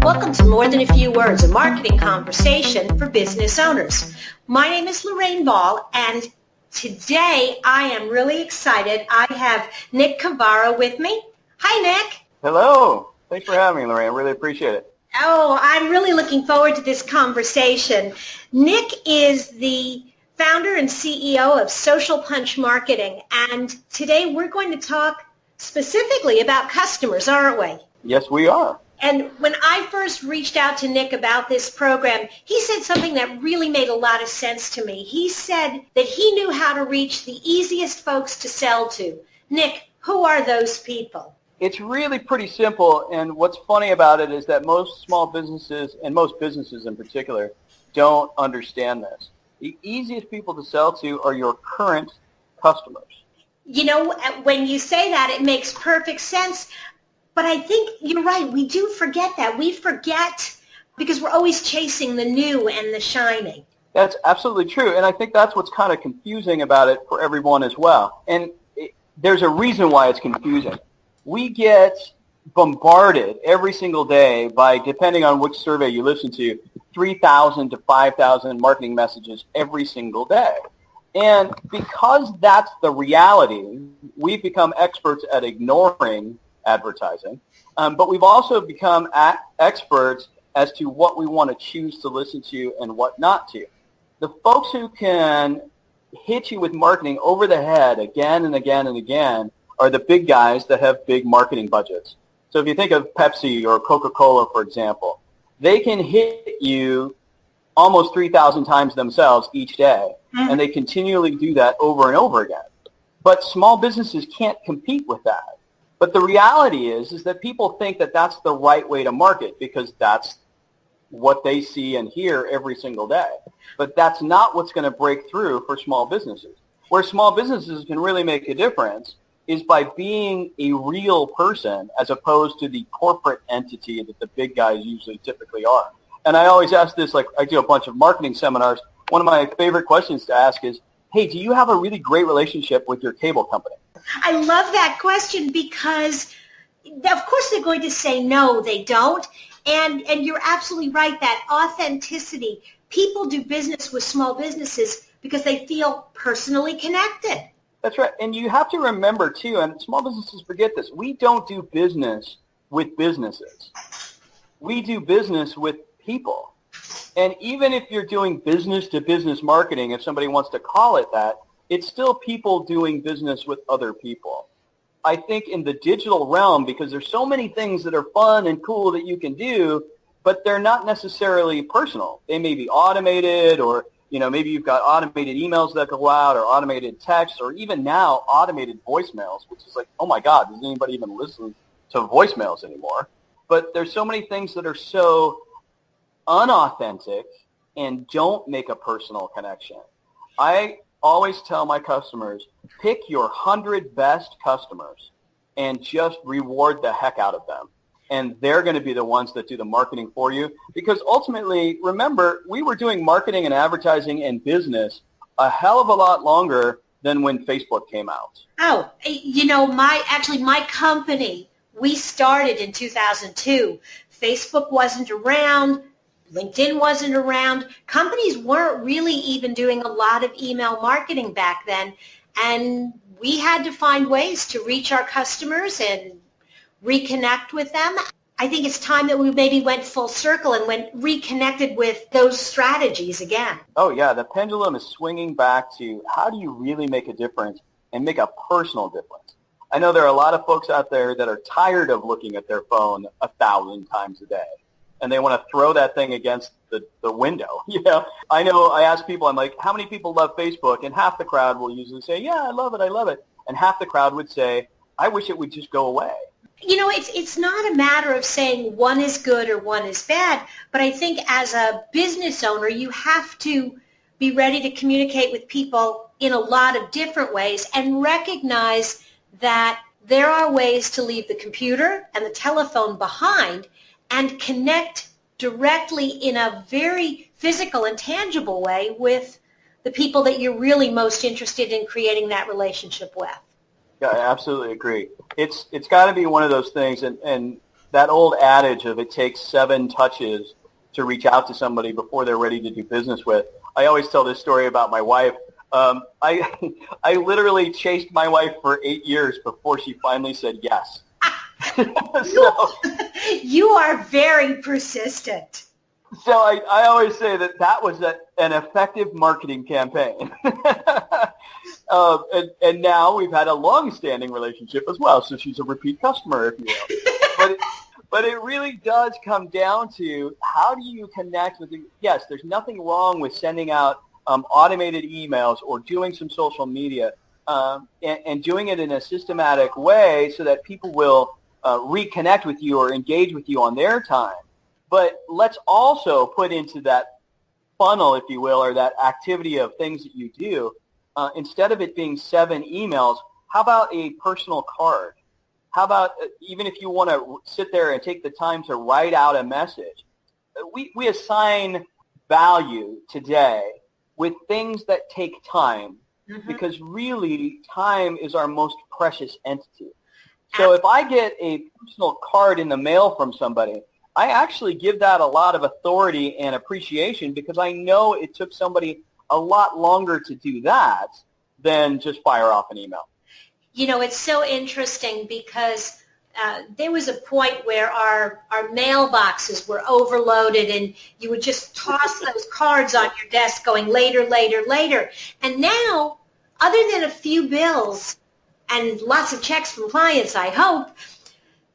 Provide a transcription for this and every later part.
Welcome to More Than a Few Words, a marketing conversation for business owners. My name is Lorraine Ball, and today I am really excited. I have Nick Cavarra with me. Hi, Nick. Hello. Thanks for having me, Lorraine. I really appreciate it. Oh, I'm really looking forward to this conversation. Nick is the founder and CEO of Social Punch Marketing, and today we're going to talk specifically about customers, aren't we? Yes, we are. And when I first reached out to Nick about this program, he said something that really made a lot of sense to me. He said that he knew how to reach the easiest folks to sell to. Nick, who are those people? It's really pretty simple, and what's funny about it is that most small businesses, and most businesses in particular, don't understand this. The easiest people to sell to are your current customers. You know, when you say that, it makes perfect sense. But I think you're right. We do forget that. We forget because we're always chasing the new and the shiny. That's absolutely true. And I think that's what's kind of confusing about it for everyone as well. And there's a reason why it's confusing. We get bombarded every single day by, depending on which survey you listen to, 3,000 to 5,000 marketing messages every single day. And because that's the reality, we've become experts at ignoring advertising, but we've also become experts as to what we want to choose to listen to and what not to. The folks who can hit you with marketing over the head again and again and again are the big guys that have big marketing budgets. So if you think of Pepsi or Coca-Cola, for example, they can hit you almost 3,000 times themselves each day, and they continually do that over and over again. But small businesses can't compete with that. But the reality is that people think that that's the right way to market because that's what they see and hear every single day. But that's not what's going to break through for small businesses. Where small businesses can really make a difference is by being a real person as opposed to the corporate entity that the big guys usually typically are. And I always ask this, like I do a bunch of marketing seminars. One of my favorite questions to ask is, hey, do you have a really great relationship with your cable company? I love that question because, of course, they're going to say no, they don't. And you're absolutely right, that authenticity. People do business with small businesses because they feel personally connected. That's right. And you have to remember, too, and small businesses forget this, we don't do business with businesses. We do business with people. And even if you're doing business-to-business marketing, if somebody wants to call it that, it's still people doing business with other people. I think in the digital realm, because there's so many things that are fun and cool that you can do, but they're not necessarily personal. They may be automated, or maybe you've got automated emails that go out, or automated texts, or even now automated voicemails, which is like, oh my God, does anybody even listen to voicemails anymore? But there's so many things that are so unauthentic and don't make a personal connection. I always tell my customers, pick your 100 best customers and just reward the heck out of them. And they're going to be the ones that do the marketing for you. Because ultimately, remember, we were doing marketing and advertising and business a hell of a lot longer than when Facebook came out. Oh, my company, we started in 2002. Facebook wasn't around. LinkedIn wasn't around. Companies weren't really even doing a lot of email marketing back then, and we had to find ways to reach our customers and reconnect with them. I think it's time that we maybe went full circle and reconnected with those strategies again. Oh, yeah. The pendulum is swinging back to how do you really make a difference and make a personal difference? I know there are a lot of folks out there that are tired of looking at their phone 1,000 times a day. And they want to throw that thing against the window. I know I ask people, I'm like, how many people love Facebook? And half the crowd will usually say, yeah, I love it. And half the crowd would say, I wish it would just go away. It's not a matter of saying one is good or one is bad, but I think as a business owner, you have to be ready to communicate with people in a lot of different ways and recognize that there are ways to leave the computer and the telephone behind and connect directly in a very physical and tangible way with the people that you're really most interested in creating that relationship with. Yeah, I absolutely agree. It's got to be one of those things, and that old adage of it takes 7 touches to reach out to somebody before they're ready to do business with. I always tell this story about my wife. I I literally chased my wife for 8 years before she finally said yes. You, So you are very persistent. so I always say that was an effective marketing campaign. And now we've had a long-standing relationship as well, so she's a repeat customer, if you will. But it really does come down to how do you connect with yes, there's nothing wrong with sending out automated emails or doing some social media and doing it in a systematic way so that people will reconnect with you or engage with you on their time. But let's also put into that funnel, if you will, or that activity of things that you do, instead of it being 7 emails, how about a personal card? How about even if you want to sit there and take the time to write out a message? We assign value today with things that take time because really time is our most precious entity. So if I get a personal card in the mail from somebody, I actually give that a lot of authority and appreciation because I know it took somebody a lot longer to do that than just fire off an email. You know, it's so interesting because there was a point where our mailboxes were overloaded and you would just toss those cards on your desk going later, later, later. And now, other than a few bills and lots of checks from clients, I hope,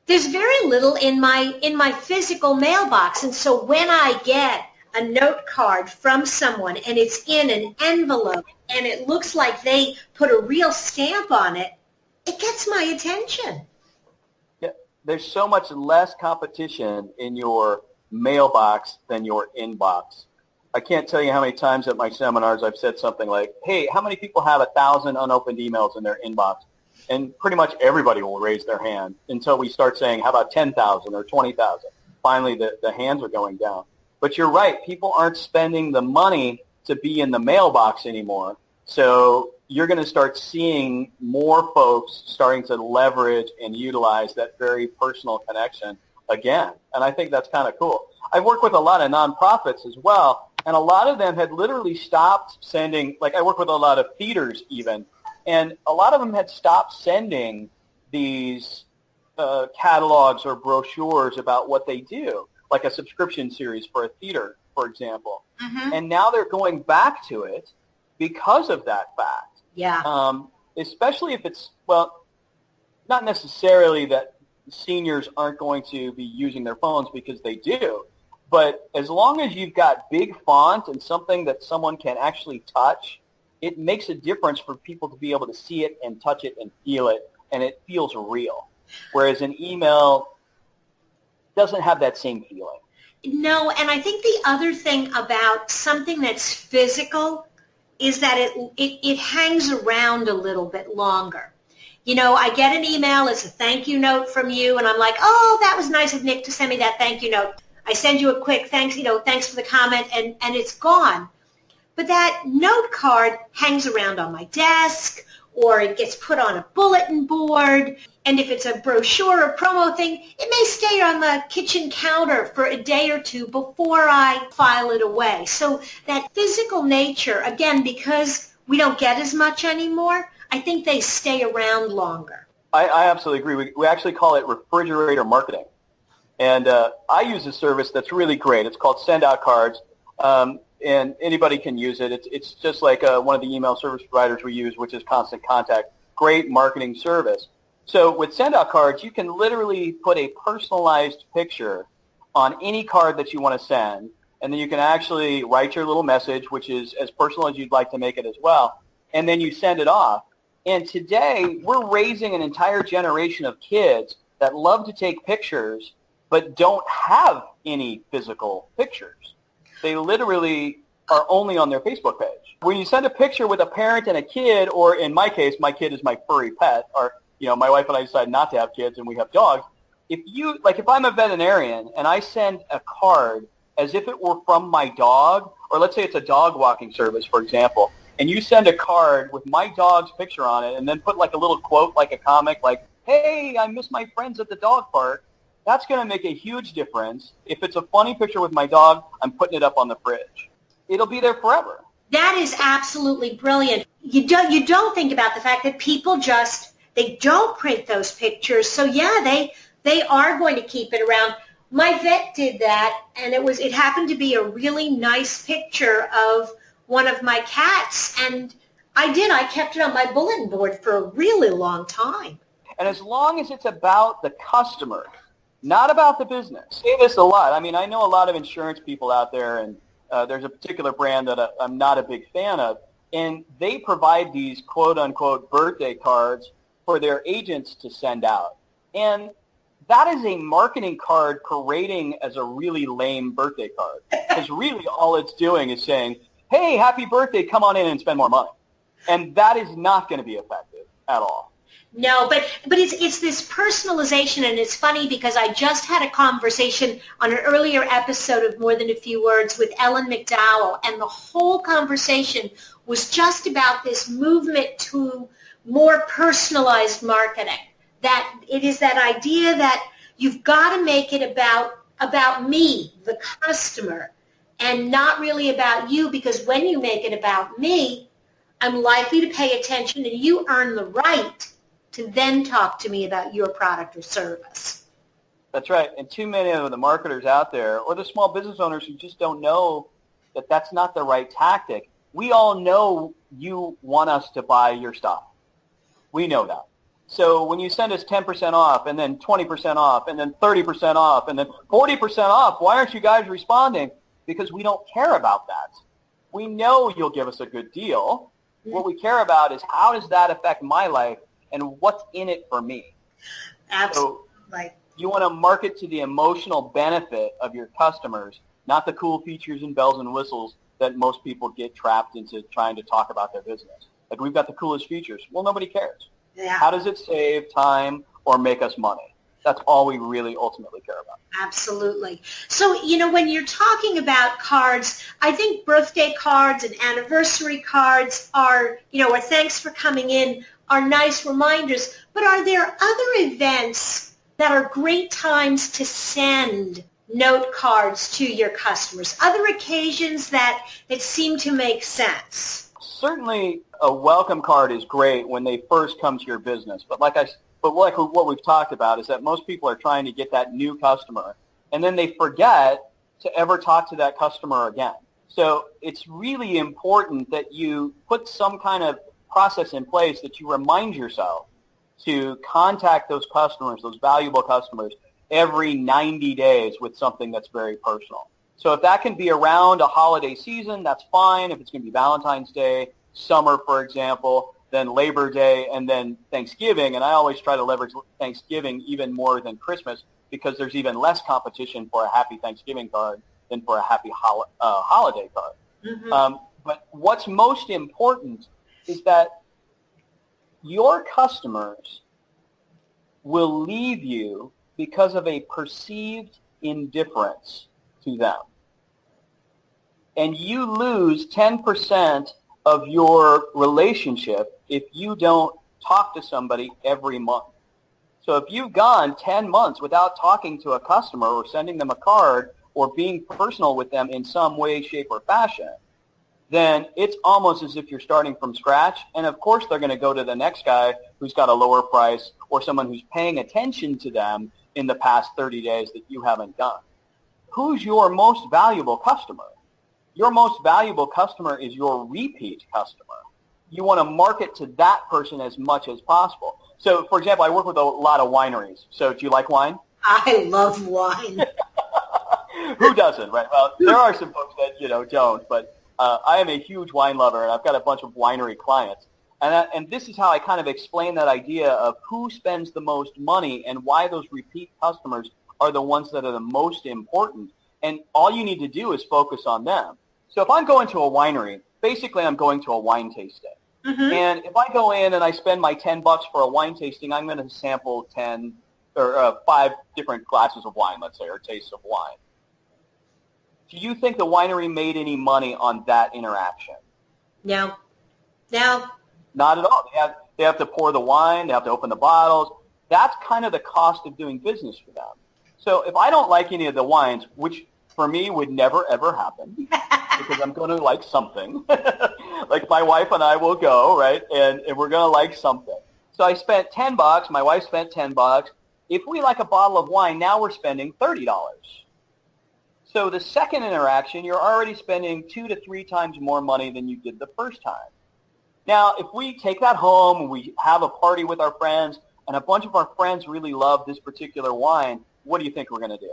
there's very little in my physical mailbox. And so when I get a note card from someone and it's in an envelope and it looks like they put a real stamp on it, it gets my attention. Yeah, there's so much less competition in your mailbox than your inbox. I can't tell you how many times at my seminars I've said something like, hey, how many people have 1,000 unopened emails in their inbox? And pretty much everybody will raise their hand until we start saying, how about 10,000 or 20,000? Finally, the hands are going down. But you're right. People aren't spending the money to be in the mailbox anymore. So you're going to start seeing more folks starting to leverage and utilize that very personal connection again. And I think that's kind of cool. I work with a lot of nonprofits as well, and a lot of them had literally stopped sending, like I work with a lot of theaters even, and a lot of them had stopped sending these catalogs or brochures about what they do, like a subscription series for a theater, for example. And now they're going back to it because of that fact. Yeah. Especially if it's, well, not necessarily that seniors aren't going to be using their phones because they do, but as long as you've got big font and something that someone can actually touch, it makes a difference for people to be able to see it and touch it and feel it, and it feels real. Whereas an email doesn't have that same feeling. No, and I think the other thing about something that's physical is that it hangs around a little bit longer. You know, I get an email, it's a thank you note from you, and I'm like, oh, that was nice of Nick to send me that thank you note. I send you a quick thanks, thanks for the comment, and it's gone. But that note card hangs around on my desk, or it gets put on a bulletin board. And if it's a brochure or promo thing, it may stay on the kitchen counter for a day or two before I file it away. So that physical nature, again, because we don't get as much anymore, I think they stay around longer. I absolutely agree. We actually call it refrigerator marketing. And I use a service that's really great. It's called Send Out Cards. And anybody can use it. It's just like one of the email service providers we use, which is Constant Contact. Great marketing service. So with Send Out Cards, you can literally put a personalized picture on any card that you want to send, and then you can actually write your little message, which is as personal as you'd like to make it as well, and then you send it off. And today, we're raising an entire generation of kids that love to take pictures but don't have any physical pictures. They literally are only on their Facebook page. When you send a picture with a parent and a kid, or in my case, my kid is my furry pet, or my wife and I decided not to have kids and we have dogs. If I'm a veterinarian and I send a card as if it were from my dog, or let's say it's a dog walking service, for example, and you send a card with my dog's picture on it and then put like a little quote, like a comic, like, hey, I miss my friends at the dog park, that's going to make a huge difference. If it's a funny picture with my dog, I'm putting it up on the fridge. It'll be there forever. That is absolutely brilliant. You don't think about the fact that people they don't print those pictures. So yeah, they are going to keep it around. My vet did that, and it happened to be a really nice picture of one of my cats, and I kept it on my bulletin board for a really long time. And as long as it's about the customer, not about the business. I say this a lot. I mean, I know a lot of insurance people out there, and there's a particular brand that I'm not a big fan of, and they provide these quote-unquote birthday cards for their agents to send out. And that is a marketing card parading as a really lame birthday card. Because really all it's doing is saying, hey, happy birthday, come on in and spend more money. And that is not going to be effective at all. No, but it's this personalization, and it's funny because I just had a conversation on an earlier episode of More Than a Few Words with Ellen McDowell, and the whole conversation was just about this movement to more personalized marketing. That it is that idea that you've got to make it about me, the customer, and not really about you, because when you make it about me, I'm likely to pay attention, and you earn the right to then talk to me about your product or service. That's right. And too many of the marketers out there, or the small business owners who just don't know that that's not the right tactic. We all know you want us to buy your stuff. We know that. So when you send us 10% off, and then 20% off, and then 30% off, and then 40% off, why aren't you guys responding? Because we don't care about that. We know you'll give us a good deal. What we care about is how does that affect my life and what's in it for me. Absolutely. So you want to market to the emotional benefit of your customers, not the cool features and bells and whistles that most people get trapped into trying to talk about their business. Like, we've got the coolest features. Well, nobody cares. Yeah. How does it save time or make us money? That's all we really ultimately care about. Absolutely. So, when you're talking about cards, I think birthday cards and anniversary cards are, or thanks for coming in, are nice reminders. But are there other events that are great times to send note cards to your customers? Other occasions that seem to make sense? Certainly a welcome card is great when they first come to your business. But like what we've talked about is that most people are trying to get that new customer, and then they forget to ever talk to that customer again. So it's really important that you put some kind of process in place that you remind yourself to contact those customers, those valuable customers, every 90 days with something that's very personal. So if that can be around a holiday season, that's fine. If it's going to be Valentine's Day, summer, for example, then Labor Day, and then Thanksgiving. And I always try to leverage Thanksgiving even more than Christmas because there's even less competition for a happy Thanksgiving card than for a happy holiday card. Mm-hmm. But what's most important is that your customers will leave you because of a perceived indifference to them. And you lose 10% of your relationship if you don't talk to somebody every month. So if you've gone 10 months without talking to a customer or sending them a card or being personal with them in some way, shape, or fashion, then it's almost as if you're starting from scratch. And of course they're going to go to the next guy who's got a lower price or someone who's paying attention to them in the past 30 days that you haven't done. Who's your most valuable customer? Your most valuable customer is your repeat customer. You want to market to that person as much as possible. So, for example, I work with a lot of wineries. So do you like wine? I love wine. Who doesn't, right? Well, there are some folks that, don't, but I am a huge wine lover, and I've got a bunch of winery clients. And this is how I kind of explain that idea of who spends the most money and why those repeat customers are the ones that are the most important. And all you need to do is focus on them. So if I'm going to a winery, basically I'm going to a wine tasting. Mm-hmm. And if I go in and I spend my $10 for a wine tasting, I'm going to sample 10 or 5 different glasses of wine, let's say, or tastes of wine. Do you think the winery made any money on that interaction? No. No. Not at all. They have to pour the wine. They have to open the bottles. That's kind of the cost of doing business for them. So if I don't like any of the wines, which for me would never, ever happen, because I'm going to like something. Like my wife and I will go, right, and we're going to like something. So I spent $10. My wife spent $10. If we like a bottle of wine, now we're spending $30. So the second interaction, you're already spending 2 to 3 times more money than you did the first time. Now, if we take that home and we have a party with our friends and a bunch of our friends really love this particular wine, what do you think we're going to do?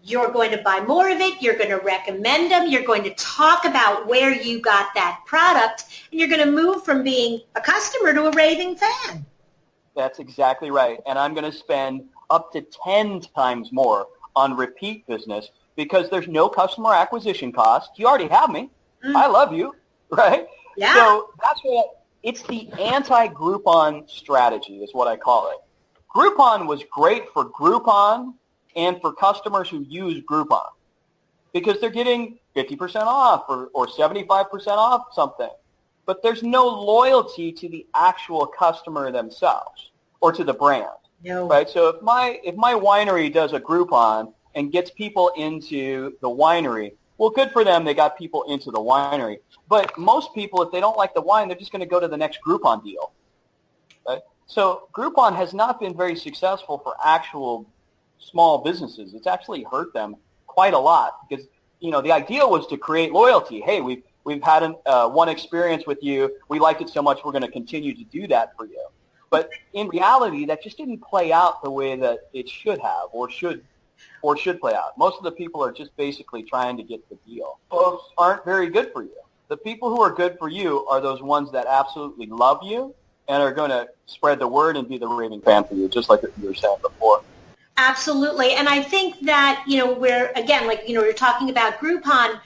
You're going to buy more of it. You're going to recommend them. You're going to talk about where you got that product, and you're going to move from being a customer to a raving fan. That's exactly right. And I'm going to spend up to 10 times more on repeat business because there's no customer acquisition cost. You already have me. I love you, right? Yeah. So that's what it's the anti-Groupon strategy is what I call it. Groupon was great for Groupon and for customers who use Groupon because they're getting 50% off or 75% off something. But there's no loyalty to the actual customer themselves or to the brand. No. Right? So if my winery does a Groupon and gets people into the winery, well, good for them. They got people into the winery. But most people, if they don't like the wine, they're just going to go to the next Groupon deal. Right? So Groupon has not been very successful for actual small businesses. It's actually hurt them quite a lot because, the idea was to create loyalty. Hey, we've had one experience with you. We liked it so much we're going to continue to do that for you. But in reality, that just didn't play out the way that it should have or should play out. Most of the people are just basically trying to get the deal. Folks aren't very good for you. The people who are good for you are those ones that absolutely love you and are going to spread the word and be the raving fan for you, just like you were saying before. Absolutely. And I think that, we're, again, you're talking about Groupon,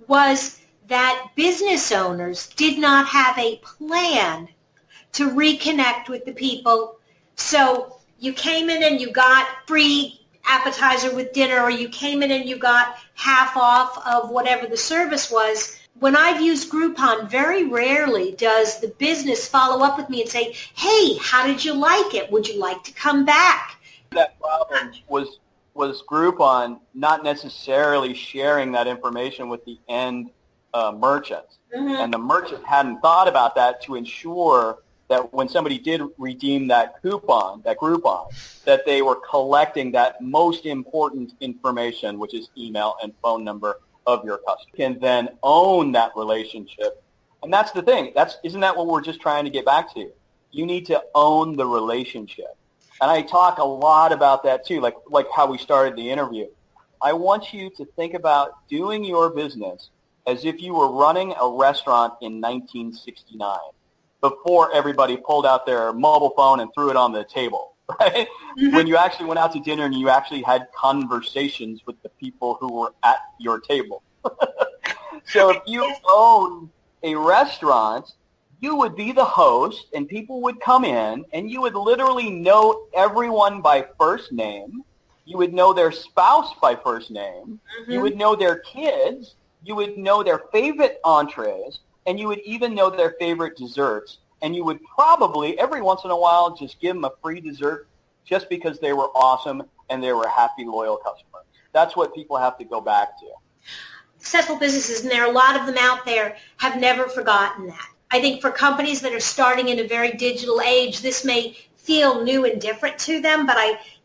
was that business owners did not have a plan to reconnect with the people. So you came in and you got free appetizer with dinner, or you came in and you got half off of whatever the service was. When I've used Groupon, very rarely does the business follow up with me and say, hey, how did you like it? Would you like to come back? That problem was Groupon not necessarily sharing that information with the end merchant. Mm-hmm. And the merchant hadn't thought about that to ensure that when somebody did redeem that Groupon, that they were collecting that most important information, which is email and phone number of your customer. You can then own that relationship. And that's the thing. Isn't that what we're just trying to get back to? You need to own the relationship. And I talk a lot about that too, like how we started the interview. I want you to think about doing your business as if you were running a restaurant in 1969, before everybody pulled out their mobile phone and threw it on the table, right? Mm-hmm. When you actually went out to dinner and you actually had conversations with the people who were at your table. So if you own a restaurant, you would be the host and people would come in and you would literally know everyone by first name. You would know their spouse by first name. Mm-hmm. You would know their kids. You would know their favorite entrees. And you would even know their favorite desserts. And you would probably, every once in a while, just give them a free dessert just because they were awesome and they were happy, loyal customers. That's what people have to go back to. Successful businesses, and there are a lot of them out there, have never forgotten that. I think for companies that are starting in a very digital age, this may feel new and different to them, but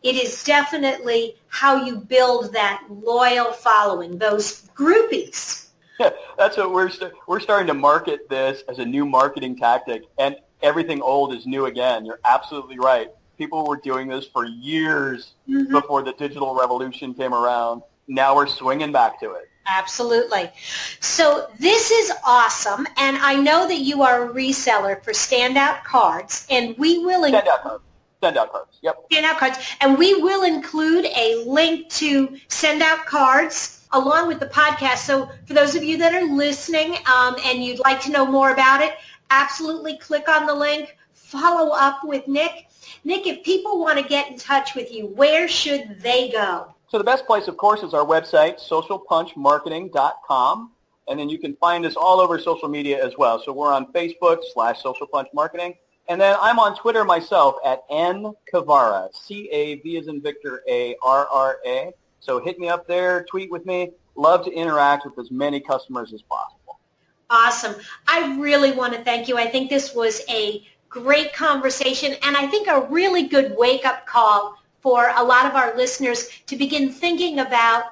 it is definitely how you build that loyal following, those groupies. Yeah, that's what we're starting to market this as a new marketing tactic, and everything old is new again. You're absolutely right. People were doing this for years before the digital revolution came around. Now we're swinging back to it. Absolutely. So this is awesome, and I know that you are a reseller for Standout Cards, and we will Standout Cards. Standout Cards. Yep. Standout Cards, and we will include a link to Standout Cards along with the podcast. So for those of you that are listening and you'd like to know more about it, absolutely click on the link. Follow up with Nick. Nick, if people want to get in touch with you, where should they go? So the best place, of course, is our website, socialpunchmarketing.com. And then you can find us all over social media as well. So we're on Facebook /Social Punch Marketing. And then I'm on Twitter myself at N Cavarra, C-A-V as in Victor, A-R-R-A. So hit me up there, tweet with me. Love to interact with as many customers as possible. Awesome. I really want to thank you. I think this was a great conversation, and I think a really good wake-up call for a lot of our listeners to begin thinking about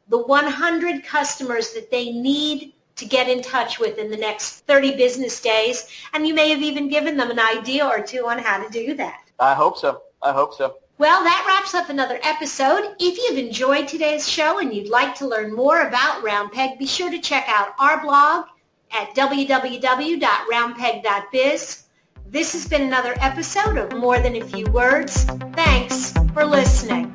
the 100 customers that they need to get in touch with in the next 30 business days. And you may have even given them an idea or two on how to do that. I hope so. Well, that wraps up another episode. If you've enjoyed today's show and you'd like to learn more about Round Peg, be sure to check out our blog at www.roundpeg.biz. This has been another episode of More Than a Few Words. Thanks for listening.